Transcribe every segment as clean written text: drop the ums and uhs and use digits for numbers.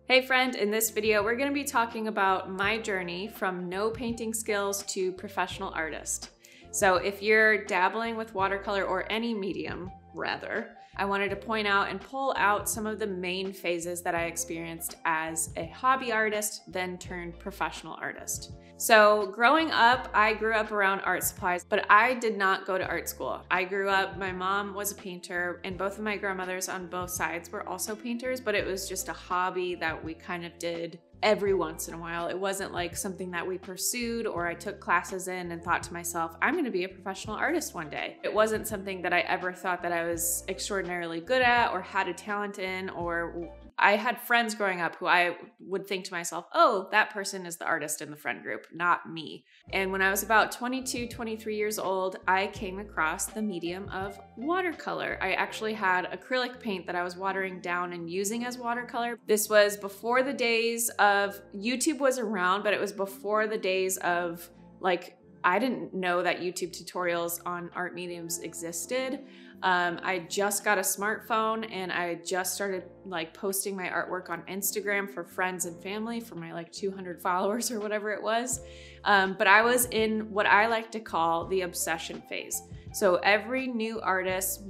Hey friend, in this video we're going to be talking about my journey from no painting skills to professional artist. So if you're dabbling with watercolor or any medium, rather, I wanted to point out and pull out some of the main phases that I experienced as a hobby artist, then turned professional artist. So growing up, I grew up around art supplies, but I did not go to art school. I grew up, my mom was a painter, and both of my grandmothers on both sides were also painters, but it was just a hobby that we kind of did every once in a while. It wasn't like something that we pursued or I took classes in and thought to myself, I'm gonna be a professional artist one day. It wasn't something that I ever thought that I was extraordinarily good at or had a talent in, or I had friends growing up who I would think to myself, oh, that person is the artist in the friend group, not me. And when I was about 22, 23 years old, I came across the medium of watercolor. I actually had acrylic paint that I was watering down and using as watercolor. This was before the days of, YouTube was around, but it was before the days of, like, I didn't know that YouTube tutorials on art mediums existed. I just got a smartphone and I just started like posting my artwork on Instagram for friends and family for my like 200 followers or whatever it was. But I was in what I like to call the obsession phase. So every new artist,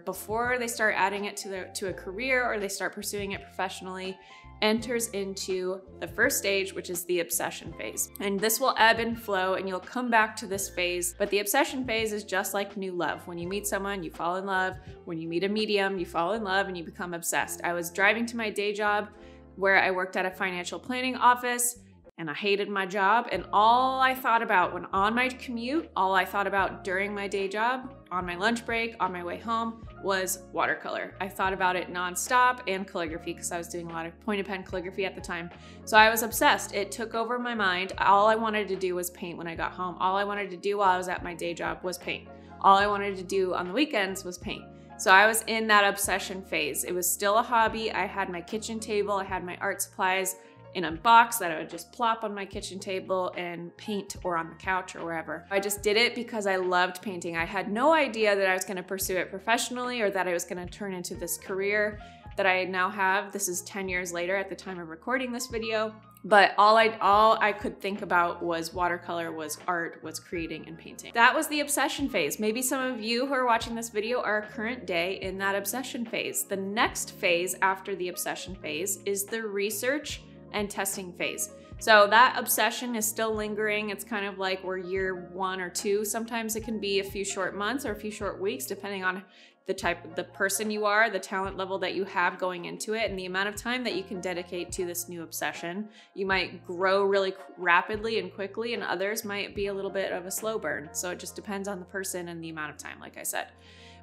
before they start adding it to a career or they start pursuing it professionally, enters into the first stage, which is the obsession phase. And this will ebb and flow and you'll come back to this phase, but the obsession phase is just like new love. When you meet someone, you fall in love. When you meet a medium, you fall in love and you become obsessed. I was driving to my day job where I worked at a financial planning office and I hated my job, and all I thought about when on my commute, all I thought about during my day job, on my lunch break, on my way home, was watercolor. I thought about it nonstop, and calligraphy, because I was doing a lot of point and pen calligraphy at the time. So I was obsessed. It took over my mind. All I wanted to do was paint when I got home. All I wanted to do while I was at my day job was paint. All I wanted to do on the weekends was paint. So I was in that obsession phase. It was still a hobby. I had my kitchen table, I had my art supplies in a box that I would just plop on my kitchen table and paint, or on the couch or wherever. I just did it because I loved painting. I had no idea that I was gonna pursue it professionally or that I was gonna turn into this career that I now have. This is 10 years later at the time of recording this video. But all I could think about was watercolor, was art, was creating and painting. That was the obsession phase. Maybe some of you who are watching this video are current day in that obsession phase. The next phase after the obsession phase is the research and testing phase. So that obsession is still lingering. It's kind of like we're year 1 or 2. Sometimes it can be a few short months or a few short weeks, depending on the person you are, the talent level that you have going into it, and the amount of time that you can dedicate to this new obsession. You might grow really rapidly and quickly, and others might be a little bit of a slow burn. So it just depends on the person and the amount of time, like I said.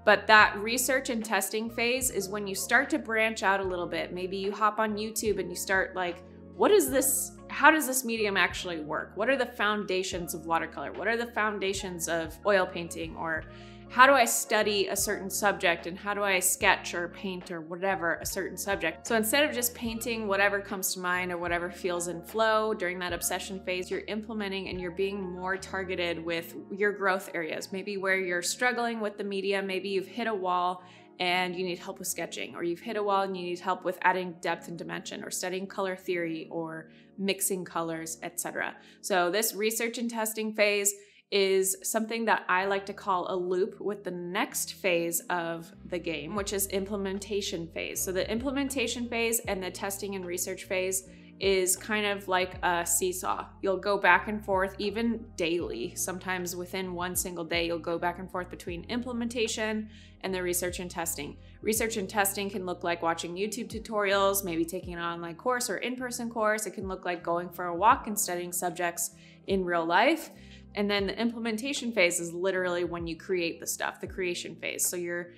But that research and testing phase is when you start to branch out a little bit. Maybe you hop on YouTube and you start like, what is this? How does this medium actually work? What are the foundations of watercolor? What are the foundations of oil painting? Or how do I study a certain subject, and how do I sketch or paint or whatever a certain subject? So instead of just painting whatever comes to mind or whatever feels in flow during that obsession phase, you're implementing and you're being more targeted with your growth areas. Maybe where you're struggling with the medium, maybe you've hit a wall and you need help with sketching, or you've hit a wall and you need help with adding depth and dimension, or studying color theory, or mixing colors, etc. So this research and testing phase is something that I like to call a loop with the next phase of the game, which is implementation phase. So the implementation phase and the testing and research phase is kind of like a seesaw. You'll go back and forth, even daily. Sometimes within one single day, you'll go back and forth between implementation and the research and testing. Research and testing can look like watching YouTube tutorials, maybe taking an online course or in-person course. It can look like going for a walk and studying subjects in real life. And then the implementation phase is literally when you create the stuff, the creation phase. So you're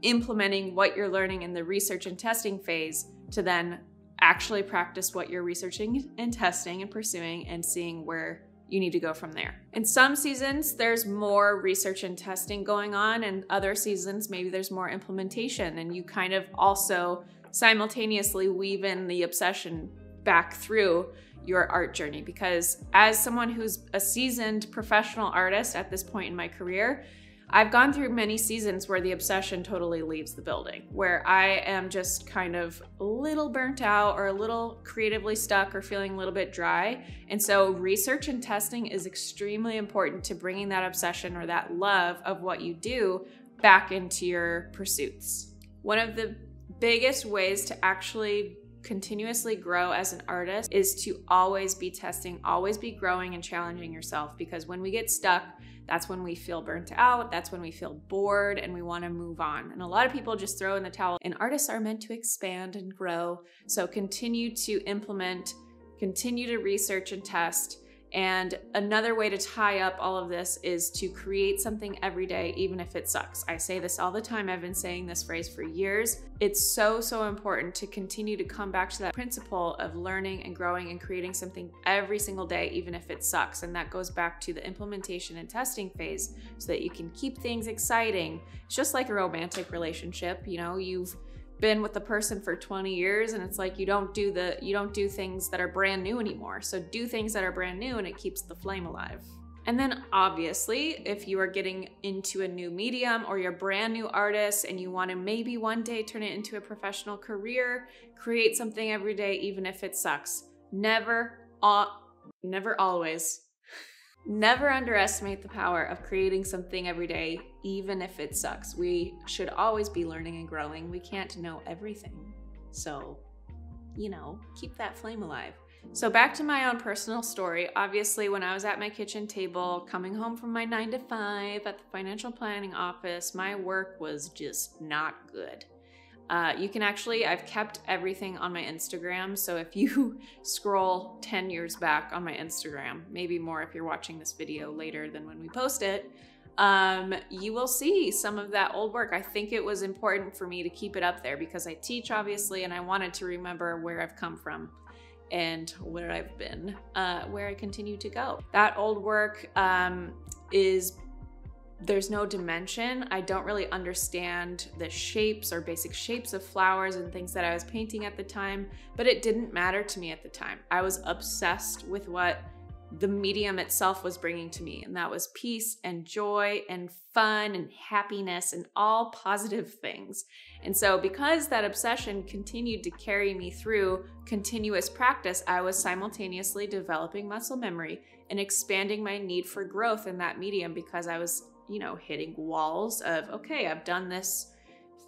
implementing what you're learning in the research and testing phase to then actually practice what you're researching and testing and pursuing, and seeing where you need to go from there. In some seasons, there's more research and testing going on, and other seasons, maybe there's more implementation, and you kind of also simultaneously weave in the obsession back through your art journey. Because as someone who's a seasoned professional artist at this point in my career, I've gone through many seasons where the obsession totally leaves the building, where I am just kind of a little burnt out or a little creatively stuck or feeling a little bit dry. And so research and testing is extremely important to bringing that obsession or that love of what you do back into your pursuits. One of the biggest ways to actually continuously grow as an artist is to always be testing, always be growing and challenging yourself, because when we get stuck, that's when we feel burnt out, that's when we feel bored and we want to move on. And a lot of people just throw in the towel, and artists are meant to expand and grow. So continue to implement, continue to research and test. And another way to tie up all of this is to create something every day, even if it sucks. I say this all the time. I've been saying this phrase for years. It's so, so important to continue to come back to that principle of learning and growing and creating something every single day, even if it sucks. And that goes back to the implementation and testing phase so that you can keep things exciting. It's just like a romantic relationship. You know, you've been with the person for 20 years and it's like you don't do things that are brand new anymore. So do things that are brand new and it keeps the flame alive. And then obviously, if you are getting into a new medium or you're a brand new artist and you want to maybe one day turn it into a professional career, create something every day, even if it sucks. Never underestimate the power of creating something every day, even if it sucks. We should always be learning and growing. We can't know everything. So, you know, keep that flame alive. So back to my own personal story. Obviously, when I was at my kitchen table, coming home from my 9 to 5 at the financial planning office, my work was just not good. You can actually, I've kept everything on my Instagram. So if you scroll 10 years back on my Instagram, maybe more if you're watching this video later than when we post it, you will see some of that old work. I think it was important for me to keep it up there because I teach, obviously, and I wanted to remember where I've come from and where I've been, where I continue to go. That old work there's no dimension. I don't really understand the shapes or basic shapes of flowers and things that I was painting at the time, but it didn't matter to me at the time. I was obsessed with what the medium itself was bringing to me, and that was peace and joy and fun and happiness and all positive things. And so because that obsession continued to carry me through continuous practice, I was simultaneously developing muscle memory and expanding my need for growth in that medium because I was, you know, hitting walls of, okay, I've done this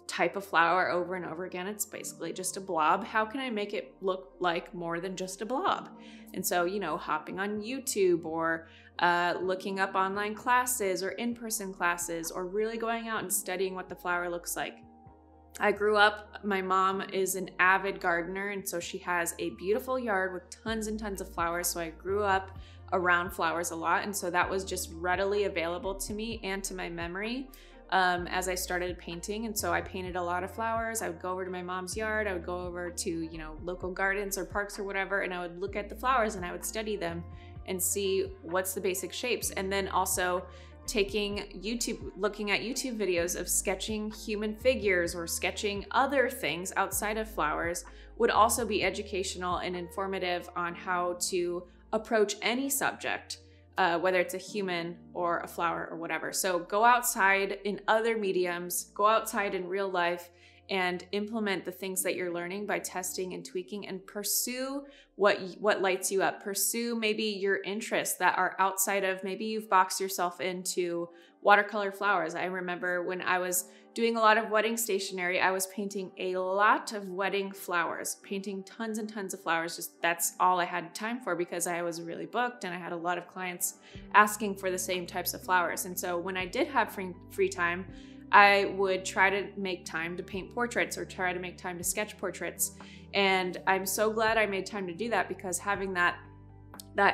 type of flower over and over again. It's basically just a blob. How can I make it look like more than just a blob? And so, you know, hopping on YouTube or looking up online classes or in-person classes or really going out and studying what the flower looks like. I grew up, my mom is an avid gardener, and so she has a beautiful yard with tons and tons of flowers. So I grew up around flowers a lot. And so that was just readily available to me and to my memory as I started painting. And so I painted a lot of flowers. I would go over to my mom's yard. I would go over to, you know, local gardens or parks or whatever, and I would look at the flowers and I would study them and see what's the basic shapes. And then also looking at YouTube videos of sketching human figures or sketching other things outside of flowers would also be educational and informative on how to approach any subject, whether it's a human or a flower or whatever. So go outside in other mediums, go outside in real life and implement the things that you're learning by testing and tweaking, and pursue what lights you up. Pursue maybe your interests that are outside of, maybe you've boxed yourself into watercolor flowers. I remember when I was doing a lot of wedding stationery, I was painting a lot of wedding flowers, painting tons and tons of flowers. Just that's all I had time for because I was really booked and I had a lot of clients asking for the same types of flowers. And so when I did have free time, I would try to make time to paint portraits or try to make time to sketch portraits. And I'm so glad I made time to do that, because having that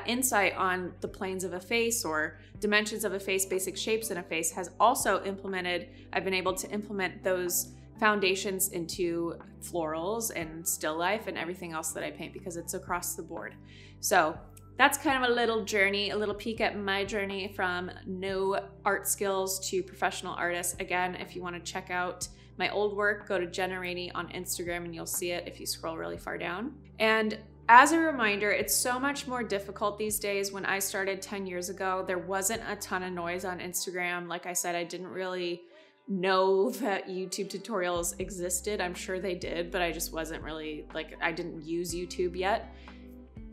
insight on the planes of a face or dimensions of a face, basic shapes in a face has also I've been able to implement those foundations into florals and still life and everything else that I paint, because it's across the board. So that's kind of a little journey, a little peek at my journey from no art skills to professional artist. Again, if you want to check out my old work, go to Jenna Rainey on Instagram and you'll see it if you scroll really far down. And As a reminder, it's so much more difficult these days. When I started 10 years ago, there wasn't a ton of noise on Instagram. Like I said, I didn't really know that YouTube tutorials existed. I'm sure they did, but I just wasn't really, like, I didn't use YouTube yet.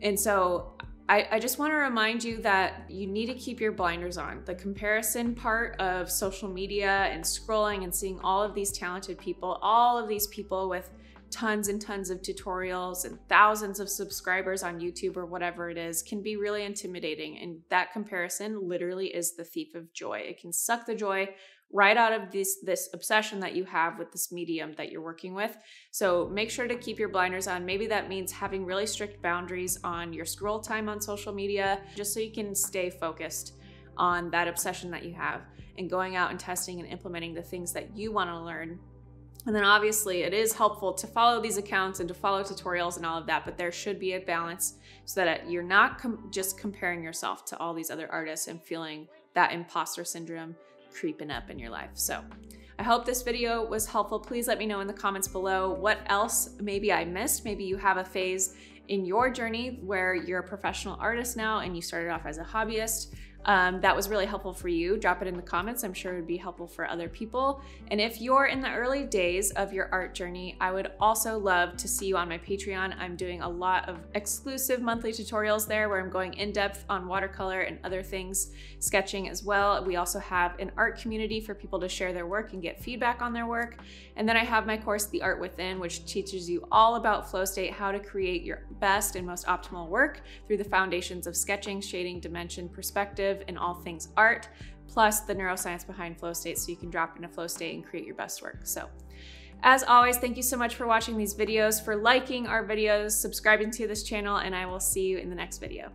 And so I just want to remind you that you need to keep your blinders on. The comparison part of social media and scrolling and seeing all of these talented people, all of these people with tons and tons of tutorials and thousands of subscribers on YouTube or whatever it is, can be really intimidating. And that comparison literally is the thief of joy. It can suck the joy right out of this obsession that you have with this medium that you're working with. So make sure to keep your blinders on. Maybe that means having really strict boundaries on your scroll time on social media, just so you can stay focused on that obsession that you have and going out and testing and implementing the things that you want to learn. And then obviously it is helpful to follow these accounts and to follow tutorials and all of that, but there should be a balance so that you're not just comparing yourself to all these other artists and feeling that imposter syndrome creeping up in your life. So I hope this video was helpful. Please let me know in the comments below what else maybe I missed. Maybe you have a phase in your journey where you're a professional artist now and you started off as a hobbyist. That was really helpful for you. Drop it in the comments. I'm sure it would be helpful for other people. And if you're in the early days of your art journey, I would also love to see you on my Patreon. I'm doing a lot of exclusive monthly tutorials there where I'm going in depth on watercolor and other things, sketching as well. We also have an art community for people to share their work and get feedback on their work. And then I have my course, The Art Within, which teaches you all about flow state, how to create your best and most optimal work through the foundations of sketching, shading, dimension, perspective, and all things art, plus the neuroscience behind flow state, so you can drop into flow state and create your best work. So as always, thank you so much for watching these videos, for liking our videos, subscribing to this channel, and I will see you in the next video.